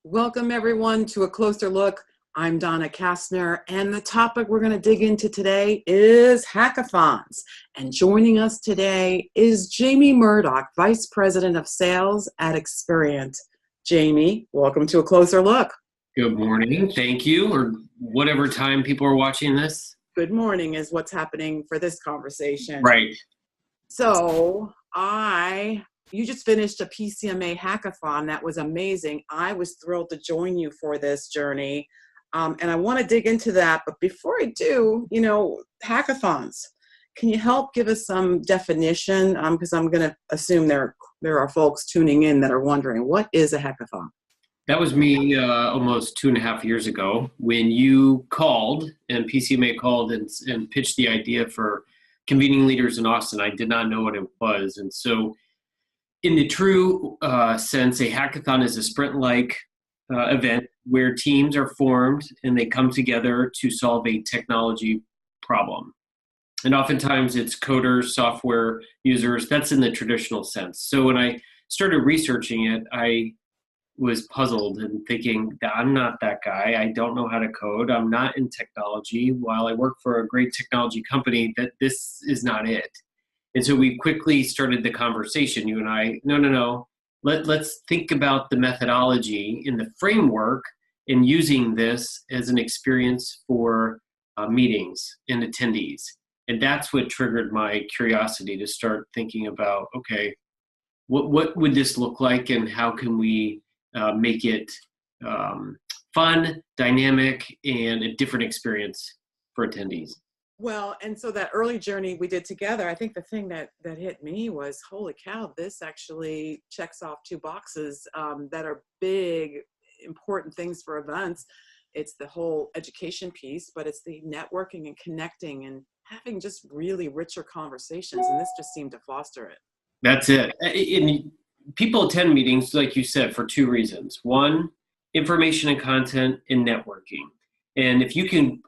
Welcome everyone to A Closer Look. I'm Donna Kastner, and the topic we're going to dig into today is hackathons. And joining us today is Jamie Murdoch, Vice President of Sales at Experient. Jamie, welcome to A Closer Look. Good morning. Thank you, or whatever time people are watching this. Good morning is what's happening for this conversation. Right. So you just finished a PCMA hackathon. That was amazing. I was thrilled to join you for this journey. And I want to dig into that. But before I do, hackathons, can you help give us some definition? Because I'm going to assume there are folks tuning in that are wondering, what is a hackathon? That was me almost 2.5 years ago when you called and PCMA called and pitched the idea for convening leaders in Austin. I did not know what it was. And so in the true sense, a hackathon is a sprint-like event where teams are formed and they come together to solve a technology problem. And oftentimes it's coders, software users. That's in the traditional sense. So when I started researching it, I was puzzled and thinking that I'm not that guy. I don't know how to code. I'm not in technology. While I work for a great technology company, that this is not it. And so we quickly started the conversation, you and I, no. Let's think about the methodology in the framework and using this as an experience for meetings and attendees. And that's what triggered my curiosity to start thinking about, okay, what would this look like and how can we make it fun, dynamic, and a different experience for attendees? Well, and so that early journey we did together, I think the thing that hit me was, holy cow, this actually checks off two boxes that are big, important things for events. It's the whole education piece, but it's the networking and connecting and having just really richer conversations. And this just seemed to foster it. That's it. And people attend meetings, like you said, for two reasons. One, information and content and networking. And if you can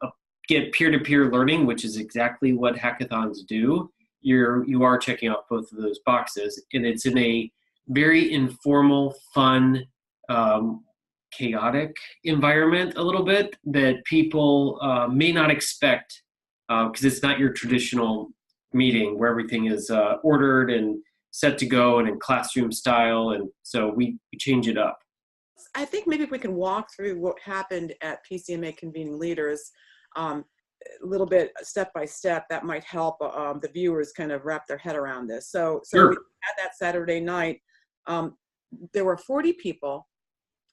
get peer-to-peer learning, which is exactly what hackathons do, you are checking off both of those boxes. And it's in a very informal, fun, chaotic environment a little bit that people may not expect because it's not your traditional meeting where everything is ordered and set to go and in classroom style. And so we change it up. I think maybe if we can walk through what happened at PCMA Convening Leaders a little bit step by step, that might help the viewers kind of wrap their head around this. So Sure. We had that Saturday night. There were 40 people,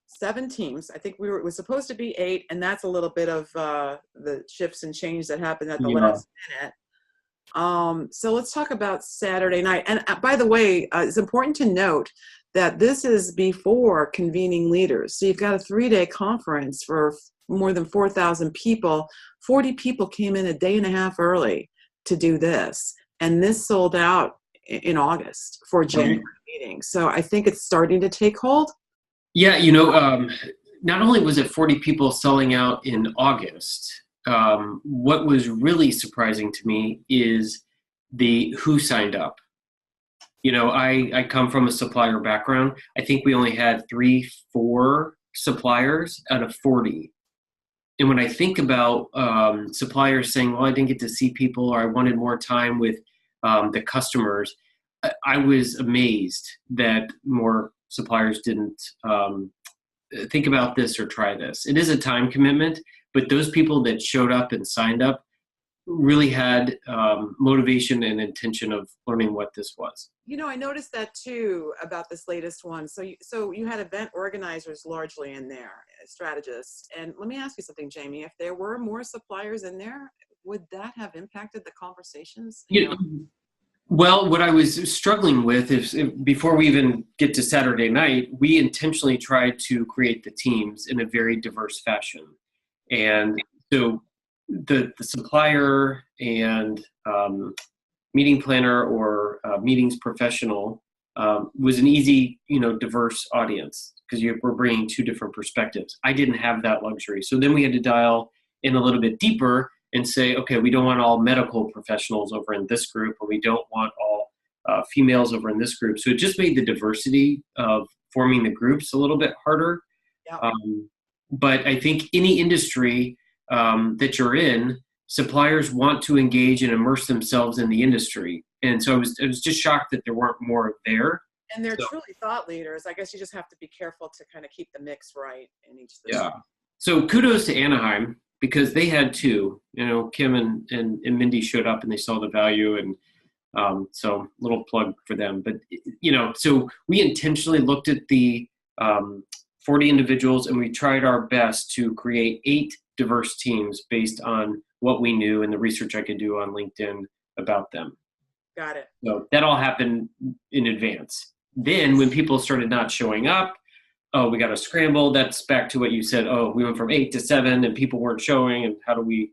7 teams. I think it was supposed to be 8, and that's a little bit of the shifts and change that happened at the last minute. So let's talk about Saturday night. And by the way, it's important to note that this is before convening leaders. So you've got a 3-day conference for more than 4,000 people. 40 people came in a day and a half early to do this. And this sold out in August for a January meeting. So I think it's starting to take hold. Yeah, not only was it 40 people selling out in August, what was really surprising to me is who signed up. I come from a supplier background. I think we only had 3-4 suppliers out of 40. And when I think about suppliers saying, well, I didn't get to see people or I wanted more time with the customers, I was amazed that more suppliers didn't think about this or try this. It is a time commitment, but those people that showed up and signed up really had motivation and intention of learning what this was. I noticed that too about this latest one. So you had event organizers largely in there, strategists. And let me ask you something, Jamie. If there were more suppliers in there, would that have impacted the conversations? Well, what I was struggling with is before we even get to Saturday night, we intentionally tried to create the teams in a very diverse fashion. And so the supplier and meeting planner or meetings professional was an easy, diverse audience because we're bringing 2 different perspectives. I didn't have that luxury. So then we had to dial in a little bit deeper and say, okay, we don't want all medical professionals over in this group, or we don't want all females over in this group. So it just made the diversity of forming the groups a little bit harder. Yeah. But I think any industry that you're in, suppliers want to engage and immerse themselves in the industry. And so I was just shocked that there weren't more there. And they're So, truly thought leaders. I guess you just have to be careful to kind of keep the mix right in each of the yeah. So kudos to Anaheim because they had two. You know, Kim and Mindy showed up and they saw the value, and so little plug for them. But you know, so we intentionally looked at the 40 individuals and we tried our best to create 8 diverse teams based on what we knew and the research I could do on LinkedIn about them. Got it. So that all happened in advance. Then when people started not showing up, oh, we got to scramble. That's back to what you said. Oh, we went from 8 to 7 and people weren't showing. And how do we?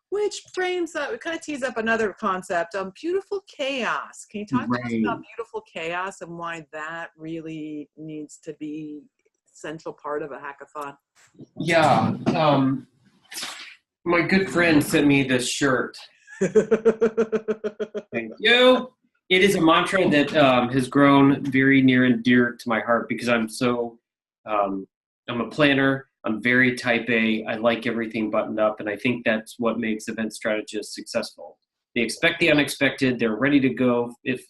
Which frames up, it kind of tees up another concept, beautiful chaos. Can you talk to us about beautiful chaos and why that really needs to be a central part of a hackathon? Yeah. My good friend sent me this shirt. Thank you. It is a mantra that has grown very near and dear to my heart because I'm so, I'm a planner. I'm very type A. I like everything buttoned up. And I think that's what makes event strategists successful. They expect the unexpected. They're ready to go. If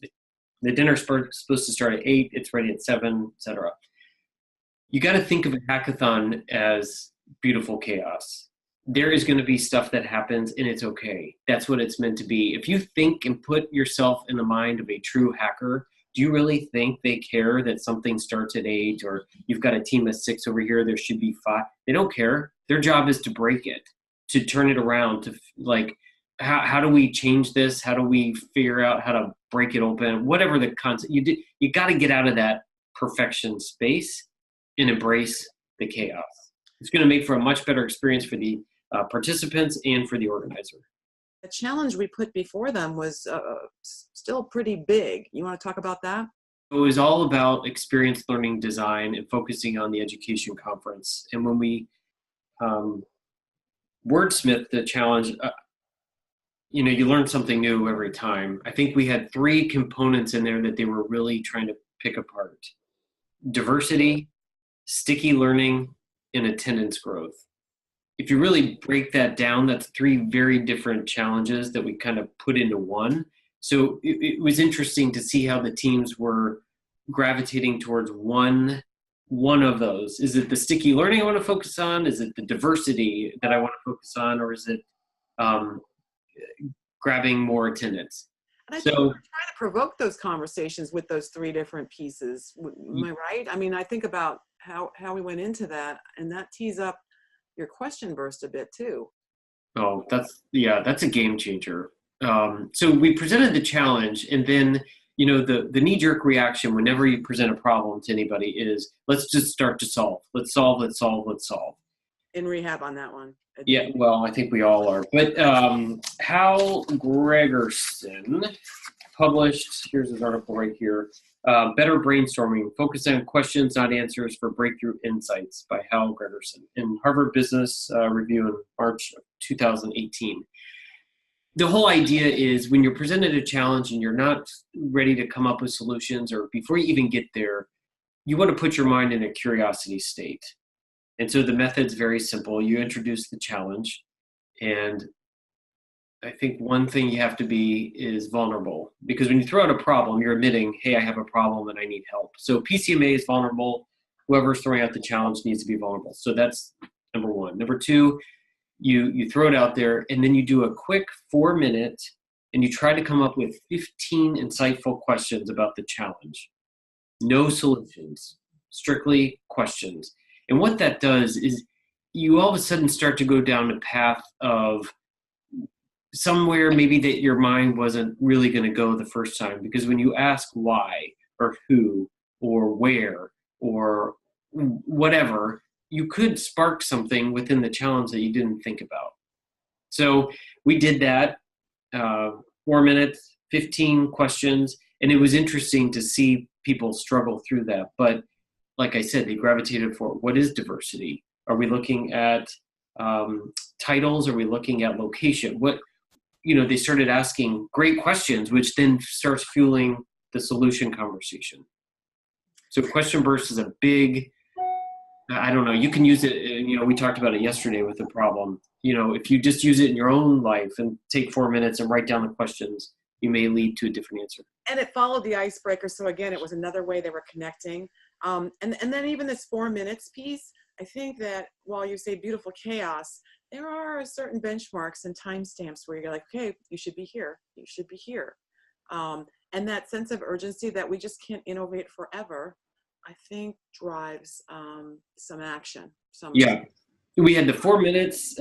the dinner's supposed to start at 8, it's ready at 7, etc. You got to think of a hackathon as beautiful chaos. There is going to be stuff that happens and it's okay. That's what it's meant to be. If you think and put yourself in the mind of a true hacker, do you really think they care that something starts at 8 or you've got a team of 6 over here, there should be 5? They don't care. Their job is to break it, to turn it around, to like, how do we change this? How do we figure out how to break it open? Whatever the concept, you got to get out of that perfection space and embrace the chaos. It's going to make for a much better experience for the participants and for the organizer. The challenge we put before them was still pretty big. You want to talk about that? It was all about experience learning design and focusing on the education conference. And when we wordsmith the challenge, you know, you learn something new every time. I think we had 3 components in there that they were really trying to pick apart: diversity, sticky learning, and attendance growth. If you really break that down, that's 3 very different challenges that we kind of put into one. So it was interesting to see how the teams were gravitating towards one of those. Is it the sticky learning I want to focus on? Is it the diversity that I want to focus on? Or is it grabbing more attendance? And I think we're trying to provoke those conversations with those 3 different pieces. Am I right? I mean, I think about how we went into that, and that tees up your question burst a bit too. Oh, that's a game changer. So we presented the challenge, and then, you know, the knee-jerk reaction whenever you present a problem to anybody is, let's just start to solve. Let's solve. In rehab on that one. Yeah, well, I think we all are. But Hal Gregerson published, here's his article right here, Better Brainstorming, Focus on Questions, Not Answers for Breakthrough Insights by Hal Gregerson in Harvard Business Review in March of 2018. The whole idea is when you're presented a challenge and you're not ready to come up with solutions, or before you even get there, you want to put your mind in a curiosity state. And so the method's very simple. You introduce the challenge, and I think one thing you have to be is vulnerable, because when you throw out a problem, you're admitting, hey, I have a problem and I need help. So PCMA is vulnerable. Whoever's throwing out the challenge needs to be vulnerable. So that's number 1. Number 2, you throw it out there, and then you do a quick 4-minute, and you try to come up with 15 insightful questions about the challenge. No solutions, strictly questions. And what that does is you all of a sudden start to go down a path of somewhere maybe that your mind wasn't really going to go the first time. Because when you ask why or who or where or whatever, you could spark something within the challenge that you didn't think about. So we did that, 4 minutes, 15 questions, and it was interesting to see people struggle through that. But like I said, they gravitated for what is diversity? Are we looking at titles? Are we looking at location? They started asking great questions, which then starts fueling the solution conversation. So question burst is a big I don't know, you can use it, we talked about it yesterday with the problem. If you just use it in your own life and take 4 minutes and write down the questions, you may lead to a different answer. And it followed the icebreaker. So again, it was another way they were connecting. And then even this 4 minutes piece, I think that while you say beautiful chaos, there are certain benchmarks and timestamps where you're like, okay, you should be here. You should be here. And that sense of urgency that we just can't innovate forever, I think drives some action. Yeah. We had the 4 minutes,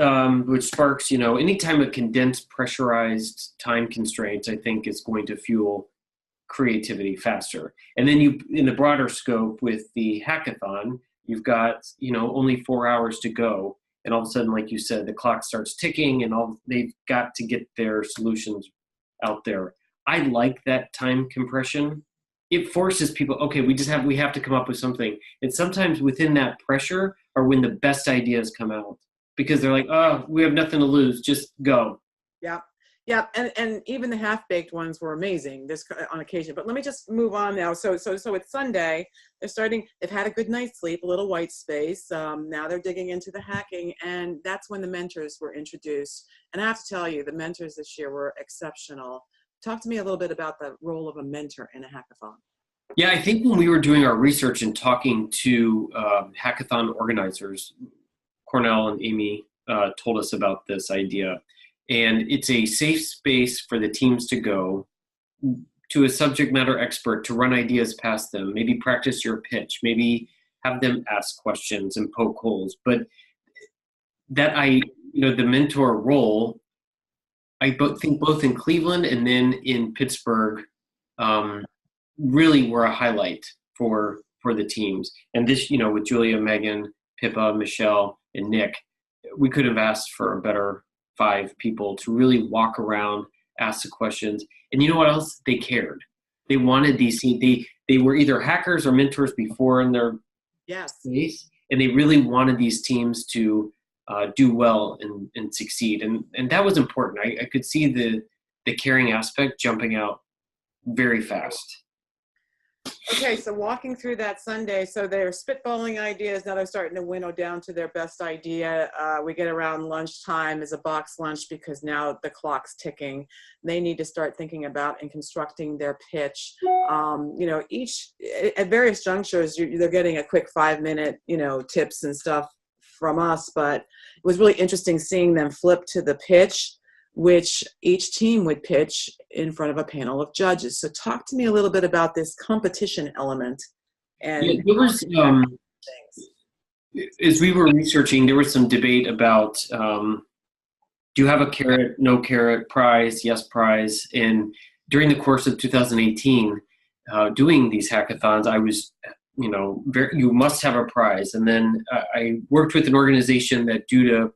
which sparks, anytime a condensed, pressurized time constraints, I think is going to fuel creativity faster. And then in the broader scope with the hackathon, you've got, only 4 hours to go. And all of a sudden, like you said, the clock starts ticking and they've got to get their solutions out there. I like that time compression. It forces people, okay, we have to come up with something. And sometimes within that pressure are when the best ideas come out, because they're like, oh, we have nothing to lose, just go. Yeah. Yeah, and even the half-baked ones were amazing this on occasion. But let me just move on now. So it's Sunday. They've had a good night's sleep, a little white space. Now they're digging into the hacking, and that's when the mentors were introduced. And I have to tell you, the mentors this year were exceptional. Talk to me a little bit about the role of a mentor in a hackathon. Yeah, I think when we were doing our research and talking to hackathon organizers, Cornell and Amy told us about this idea. And it's a safe space for the teams to go to a subject matter expert to run ideas past them, maybe practice your pitch, maybe have them ask questions and poke holes. But the mentor role, I think both in Cleveland and then in Pittsburgh, really were a highlight for the teams. And this, with Julia, Megan, Pippa, Michelle, and Nick, we could have asked for a better 5 people to really walk around, ask the questions. And you know what else? They cared. They wanted these, they were either hackers or mentors before in their space, and they really wanted these teams to do well and succeed. And that was important. I could see the caring aspect jumping out very fast. Okay, so walking through that Sunday, so they're spitballing ideas. Now they're starting to winnow down to their best idea. We get around lunchtime as a box lunch because now the clock's ticking. They need to start thinking about and constructing their pitch. Each at various junctures, they're getting a quick 5-minute, tips and stuff from us. But it was really interesting seeing them flip to the pitch, which each team would pitch in front of a panel of judges. So talk to me a little bit about this competition element. And there was, as we were researching, there was some debate about, do you have a carrot, no carrot, prize, yes prize? And during the course of 2018, doing these hackathons, I was, you must have a prize. And then I worked with an organization that due to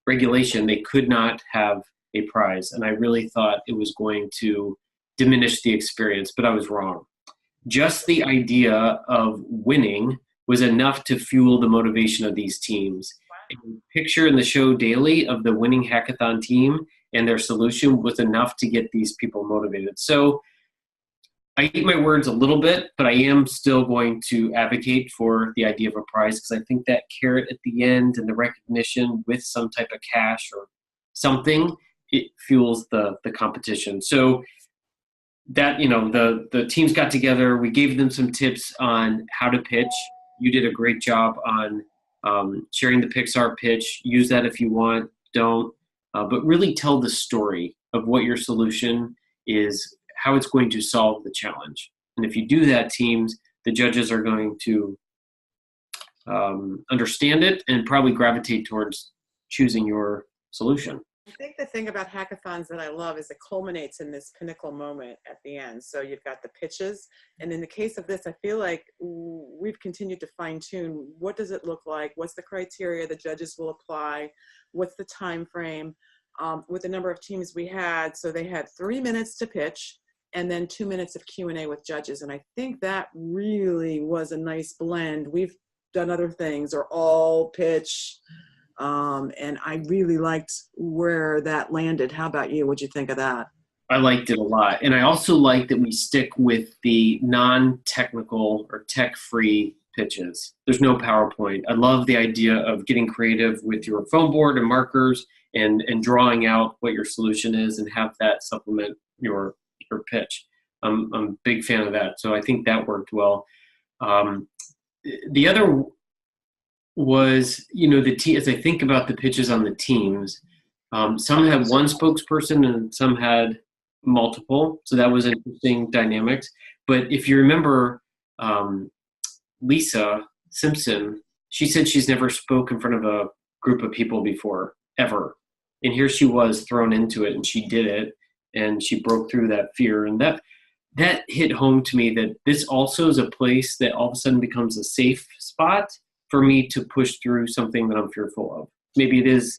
regulation, they could not have a prize. And I really thought it was going to diminish the experience, but I was wrong. Just the idea of winning was enough to fuel the motivation of these teams. A picture in the show daily of the winning hackathon team and their solution was enough to get these people motivated. So I eat my words a little bit, but I am still going to advocate for the idea of a prize, because I think that carrot at the end and the recognition with some type of cash or something, it fuels the competition. So that, the teams got together, we gave them some tips on how to pitch. You did a great job on sharing the Pixar pitch. Use that if you want, don't. But really tell the story of what your solution is, how it's going to solve the challenge. And if you do that, teams, the judges are going to understand it and probably gravitate towards choosing your solution. I think the thing about hackathons that I love is it culminates in this pinnacle moment at the end. So you've got the pitches. And in the case of this, I feel like we've continued to fine tune. What does it look like? What's the criteria the judges will apply? What's the time frame? With the number of teams we had, so they had 3 minutes to pitch and then 2 minutes of Q&A with judges. And I think that really was a nice blend. We've done other things, or all pitch. And I really liked where that landed. How about you? What'd you think of that? I liked it a lot. And I also like that we stick with the non-technical or tech-free pitches. There's no PowerPoint. I love the idea of getting creative with your foam board and markers and drawing out what your solution is and have that supplement your pitch. I'm a big fan of that. So I think that worked well. The other was, as I think about the pitches on the teams, some had one spokesperson and some had multiple. So that was interesting dynamics. But if you remember, Lisa Simpson, she said she's never spoke in front of a group of people before, ever. And here she was thrown into it, and she did it, and she broke through that fear. And that hit home to me, that this also is a place that all of a sudden becomes a safe spot for me to push through something that I'm fearful of. Maybe it is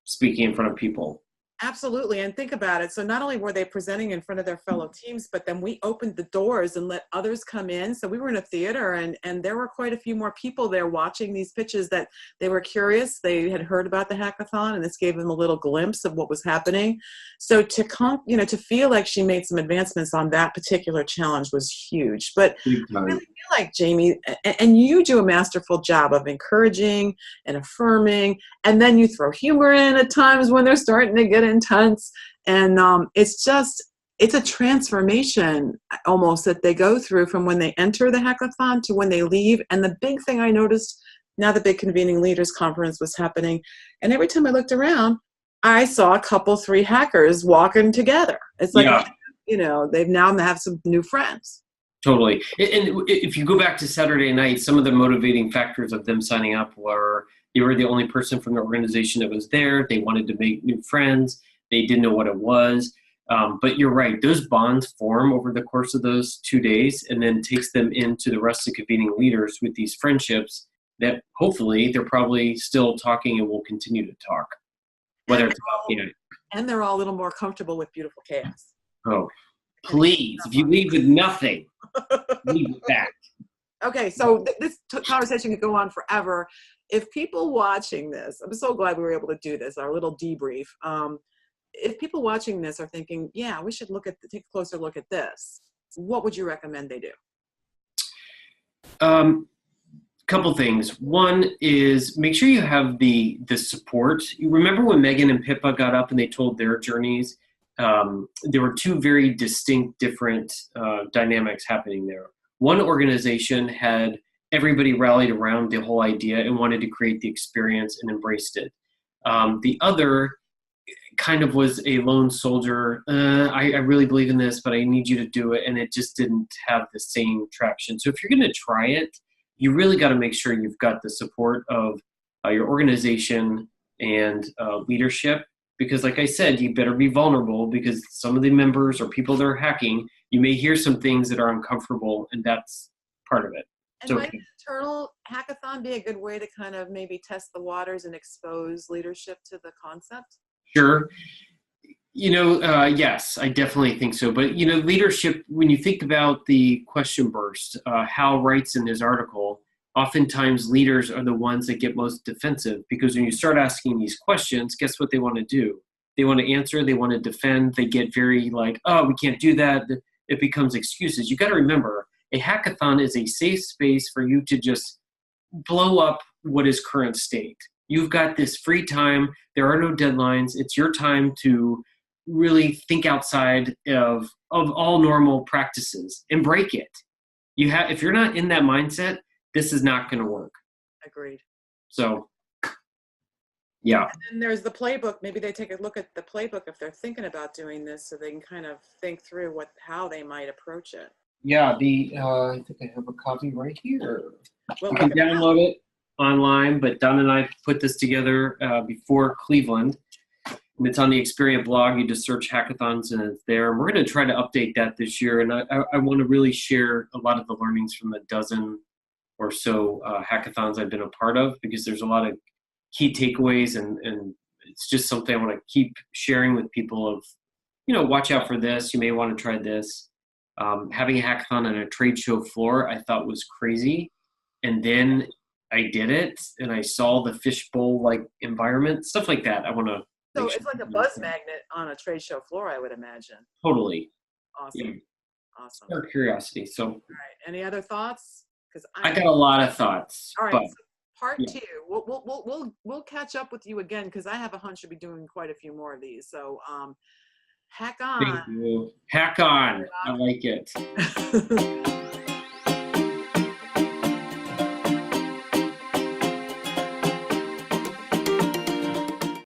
speaking in front of people. Absolutely. And think about it. So not only were they presenting in front of their fellow teams, but then we opened the doors and let others come in. So we were in a theater, and there were quite a few more people there watching these pitches that they were curious. They had heard about the hackathon, and this gave them a little glimpse of what was happening. So to feel like she made some advancements on that particular challenge was huge. But I really feel like, Jamie, and you do a masterful job of encouraging and affirming, and then you throw humor in at times when they're starting to get intense, and it's a transformation almost that they go through from when they enter the hackathon to when they leave. And the big thing I noticed, now the big convening leaders conference was happening, and every time I looked around, I saw a couple, 3 hackers walking together. It's like, they've now have some new friends. Totally. And if you go back to Saturday night, some of the motivating factors of them signing up were they were the only person from the organization that was there. They wanted to make new friends. They didn't know what it was. But you're right. Those bonds form over the course of those 2 days, and then takes them into the rest of convening leaders with these friendships that hopefully they're probably still talking and will continue to talk. Whether it's about, and they're all a little more comfortable with beautiful chaos. Oh, please. If you leave with nothing, leave it back. Okay, so this conversation could go on forever. If people watching this, I'm so glad we were able to do this, our little debrief. If people watching this are thinking, yeah, we should take a closer look at this, what would you recommend they do? Couple things. One is make sure you have the support. You remember when Megan and Pippa got up and they told their journeys? There were 2 very distinct, different dynamics happening there. One organization had everybody rallied around the whole idea and wanted to create the experience and embraced it. The other kind of was a lone soldier. I really believe in this, but I need you to do it. And it just didn't have the same traction. So if you're going to try it, you really got to make sure you've got the support of your organization and leadership. Because like I said, you better be vulnerable, because some of the members or people that are hacking, you may hear some things that are uncomfortable, and that's part of it. And might an internal hackathon be a good way to kind of maybe test the waters and expose leadership to the concept? Sure. Yes, I definitely think so. But, leadership, when you think about the question burst, Hal writes in his article, oftentimes leaders are the ones that get most defensive, because when you start asking these questions, guess what they want to do? They want to answer, they want to defend, they get very like, oh, we can't do that. It becomes excuses. You got to remember, a hackathon is a safe space for you to just blow up what is current state. You've got this free time. There are no deadlines. It's your time to really think outside of all normal practices and break it. If you're not in that mindset, this is not going to work. Agreed. So, yeah. And then there's the playbook. Maybe they take a look at the playbook if they're thinking about doing this, so they can kind of think through how they might approach it. Yeah, I think I have a copy right here. Well, you can download it online, but Don and I put this together before Cleveland. And it's on the Experient blog. You just search hackathons and it's there. And we're going to try to update that this year. And I want to really share a lot of the learnings from the dozen or so hackathons I've been a part of, because there's a lot of key takeaways, and it's just something I want to keep sharing with people of, watch out for this. You may want to try this. Having a hackathon on a trade show floor, I thought was crazy. And then I did it and I saw the fishbowl like environment, stuff like that. I want to. So it's like a buzz magnet on a trade show floor, I would imagine. Totally. Awesome. Yeah. Awesome. Our curiosity. So. All right. Any other thoughts? because I got a lot of thoughts. All right. But So part yeah. 2, we'll catch up with you again because I have a hunch you'll be doing quite a few more of these. So hack on. Thank you. Hack on. I like it.